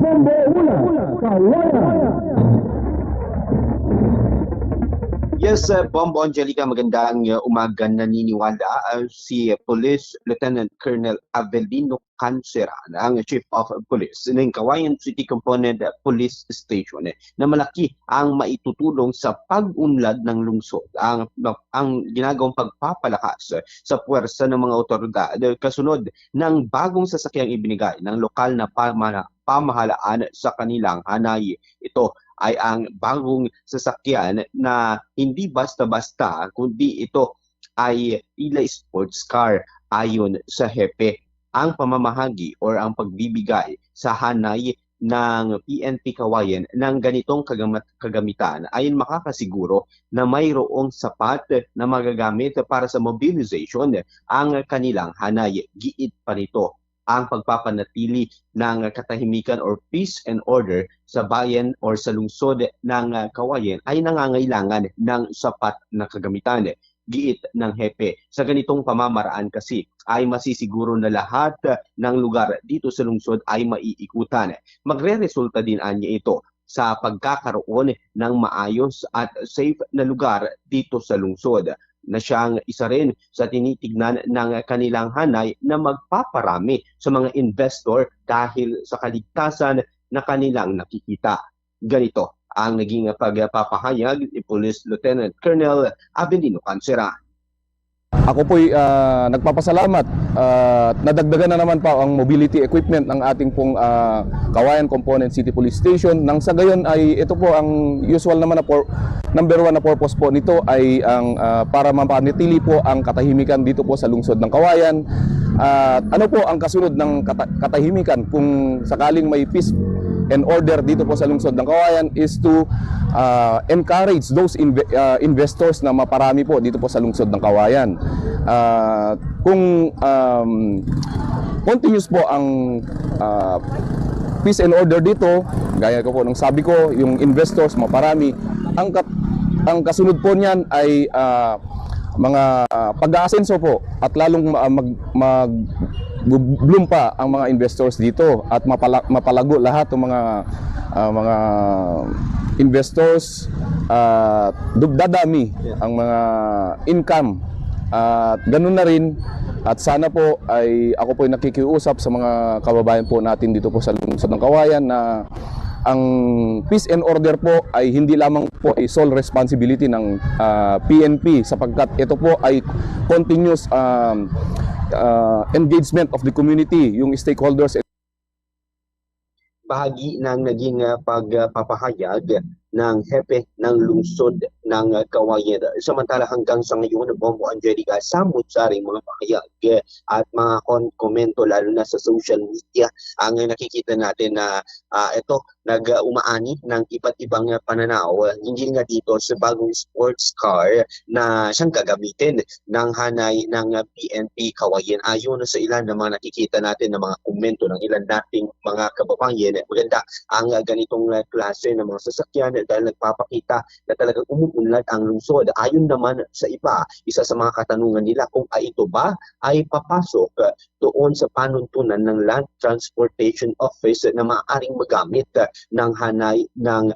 Bombo Una, Kawayan. Yes, Bombo Angelica, magandang umaga. Naniniwala si Police Lieutenant Colonel Avelino Cancera, ang Chief of Police ng Kawayan City Component Police Station, na malaki ang maitutulong sa pag-unlad ng lungsod. Ang ginagawang pagpapalakas sa puwersa ng mga otoridad kasunod ng bagong sasakyang ibinigay ng lokal na pamahalaan sa kanilang hanay. Ito ay ang bagong sasakyan na hindi basta-basta, kundi ito ay tila sports car. Ayon sa hepe, ang pamamahagi or ang pagbibigay sa hanay ng PNP Kawayan ng ganitong kagamitan ay makakasiguro na mayroong sapat na magagamit para sa mobilization ang kanilang hanay. Giit pa nito ang pagpapanatili ng katahimikan or peace and order sa bayan or sa lungsod ng Kawayan ay nangangailangan ng sapat na kagamitan. Giit ng hepe, sa ganitong pamamaraan kasi ay masisiguro na lahat ng lugar dito sa lungsod ay maiikutan. Magre-resulta din anya ito sa pagkakaroon ng maayos at safe na lugar dito sa lungsod, na siyang isa rin sa tinitignan ng kanilang hanay na magpaparami sa mga investor dahil sa kaligtasan na kanilang nakikita. Ganito ang naging pagpapahayag ni Police Lieutenant Colonel Avelino Cancera. Ako po'y nagpapasalamat at nadagdagan na naman pa ang mobility equipment ng ating pong Kawayan Component City Police Station. Nang sa gayon ay ito po ang usual naman na number one na purpose po nito ay ang para mapanatili po ang katahimikan dito po sa lungsod ng Kawayan. At ano po ang kasunod ng katahimikan kung sakaling may peace and order dito po sa lungsod ng Kawayan is to encourage those investors na maparami po dito po sa lungsod ng Kawayan. Kung continuous po ang peace and order dito, gaya ko po nung sabi ko, yung investors maparami, ang kasunod po niyan ay mga pag-aasenso po at lalong bloom pa ang mga investors dito at mapalago lahat ng mga investors, dadami ang mga income at ganun na rin. At sana po ay ako po ay nakikiusap sa mga kababayan po natin dito po sa lungsod ng Kawayan na ang peace and order po ay hindi lamang po ay sole responsibility ng PNP, sapagkat ito po ay continuous engagement of the community, yung stakeholders. Bahagi ng naging pagpapahayag ng hepe ng lungsod ng Kawayan. Samantala hanggang sa ngayon, Bombo Angelica, samot-saring mga pahayag at mga komento lalo na sa social media ang nakikita natin na ito nag-umaani ng iba't ibang pananaw. Hindi nga dito sa bagong sports car na siyang gagamitin ng hanay ng PNP Kawayan. Ayon sa ilan ng mga nakikita natin na mga komento ng ilan nating mga kababayan, maganda ang ganitong klase ng mga sasakyan dahil nagpapakita na talagang umuunlad ang lungsod. Ayon naman sa iba, isa sa mga katanungan nila kung ito ba ay papasok doon sa panuntunan ng Land Transportation Office na maaaring magamit ng hanay ng